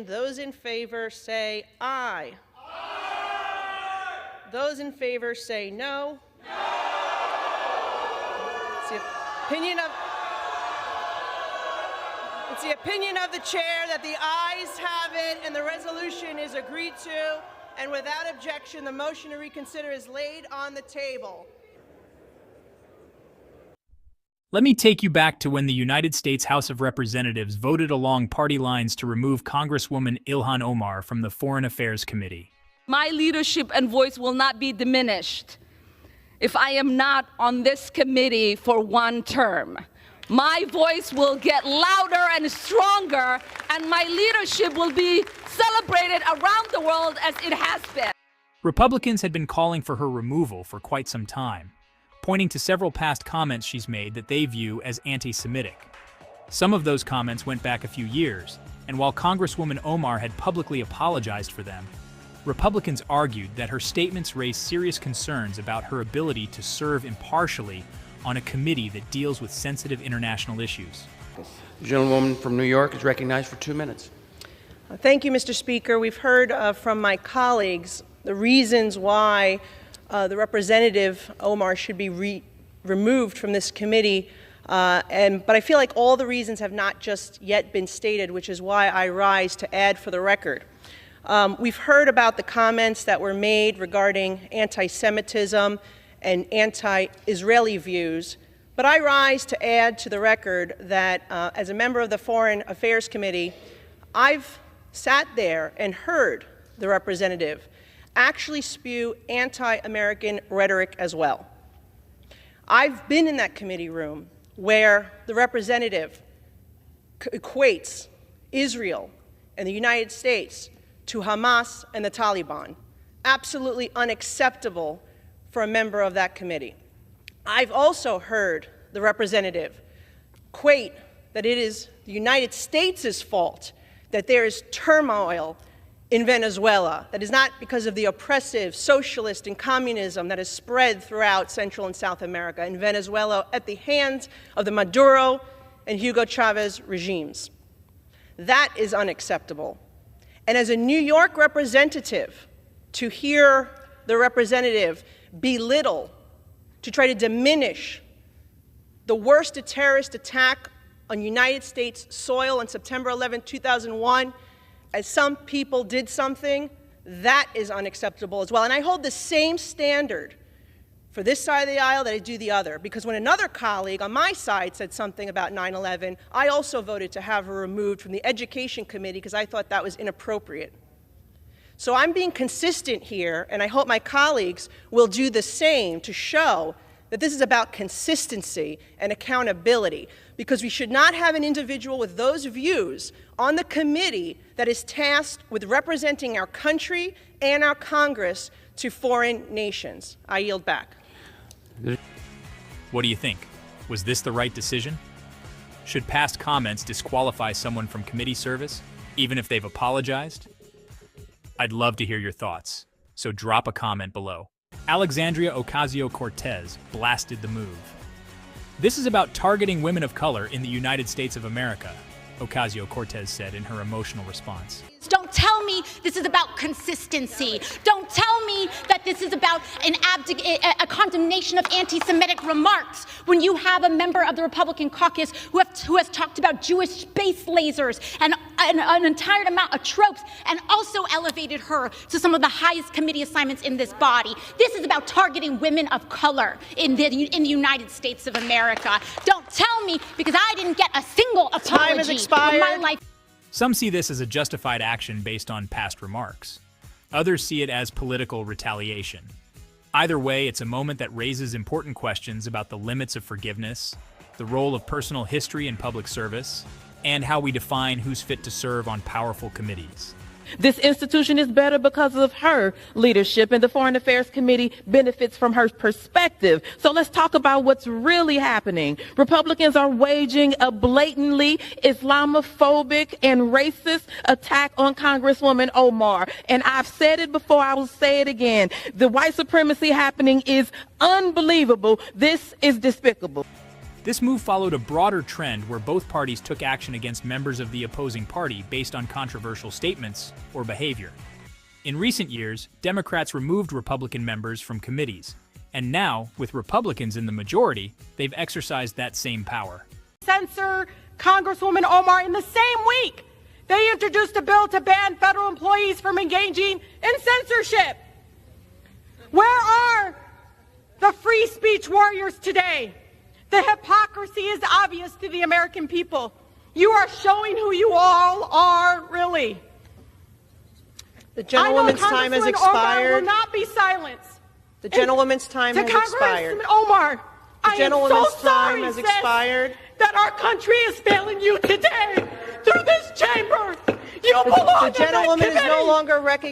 Those in favor say aye. Aye. Those in favor say no. No. It's the opinion of the chair that the ayes have it and the resolution is agreed to. And without objection, the motion to reconsider is laid on the table. Let me take you back to when the United States House of Representatives voted along party lines to remove Congresswoman Ilhan Omar from the Foreign Affairs Committee. My leadership and voice will not be diminished if I am not on this committee for one term. My voice will get louder and stronger, and my leadership will be celebrated around the world as it has been. Republicans had been calling for her removal for quite some time, pointing to several past comments she's made that they view as anti-Semitic. Some of those comments went back a few years, and while Congresswoman Omar had publicly apologized for them, Republicans argued that her statements raised serious concerns about her ability to serve impartially on a committee that deals with sensitive international issues. The gentlewoman from New York is recognized for 2 minutes. Thank you, Mr. Speaker. We've heard from my colleagues the reasons why the Representative Omar should be removed from this committee, but I feel like all the reasons have not just yet been stated, which is why I rise to add for the record. We've heard about the comments that were made regarding anti-Semitism and anti-Israeli views, but I rise to add to the record that as a member of the Foreign Affairs Committee, I've sat there and heard the representative actually spew anti-American rhetoric as well. I've been in that committee room where the representative equates Israel and the United States to Hamas and the Taliban. Absolutely unacceptable for a member of that committee. I've also heard the representative equate that it is the United States' fault that there is turmoil in Venezuela, that is not because of the oppressive socialist and communism that has spread throughout Central and South America in Venezuela at the hands of the Maduro and Hugo Chavez regimes. That is unacceptable. And as a New York representative, to hear the representative belittle, to try to diminish the worst terrorist attack on United States soil on September 11, 2001, as some people did something, that is unacceptable as well. And I hold the same standard for this side of the aisle that I do the other, because when another colleague on my side said something about 9/11, I also voted to have her removed from the Education Committee because I thought that was inappropriate. So I'm being consistent here, and I hope my colleagues will do the same to show that this is about consistency and accountability, because we should not have an individual with those views on the committee that is tasked with representing our country and our Congress to foreign nations. I yield back. What do you think? Was this the right decision? Should past comments disqualify someone from committee service, even if they've apologized? I'd love to hear your thoughts, so drop a comment below. Alexandria Ocasio-Cortez blasted the move. This is about targeting women of color in the United States of America, Ocasio-Cortez said in her emotional response. Don't tell me this is about consistency. Don't tell me that this is about a condemnation of anti-Semitic remarks when you have a member of the Republican caucus who has talked about Jewish space lasers and an entire amount of tropes, and also elevated her to some of the highest committee assignments in this body. This is about targeting women of color in the United States of America. Don't tell me, because I didn't get a single apology Time has expired. in my life. Some see this as a justified action based on past remarks. Others see it as political retaliation. Either way, it's a moment that raises important questions about the limits of forgiveness, the role of personal history in public service, and how we define who's fit to serve on powerful committees. This institution is better because of her leadership, and the Foreign Affairs Committee benefits from her perspective. So let's talk about what's really happening. Republicans are waging a blatantly Islamophobic and racist attack on Congresswoman Omar. And I've said it before, I will say it again. The white supremacy happening is unbelievable. This is despicable. This move followed a broader trend where both parties took action against members of the opposing party based on controversial statements or behavior. In recent years, Democrats removed Republican members from committees, and now, with Republicans in the majority, they've exercised that same power. Censor Congresswoman Omar in the same week. They introduced a bill to ban federal employees from engaging in censorship. Where are the free speech warriors today? The hypocrisy is obvious to the American people. You are showing who you all are, really. The gentlewoman's time has expired. Omar will not be silenced. The gentlewoman's time has expired. To Congresswoman Omar, I am so sorry, has expired. that our country is failing you today through this chamber. You belong in that The gentlewoman is no committee. longer recognized.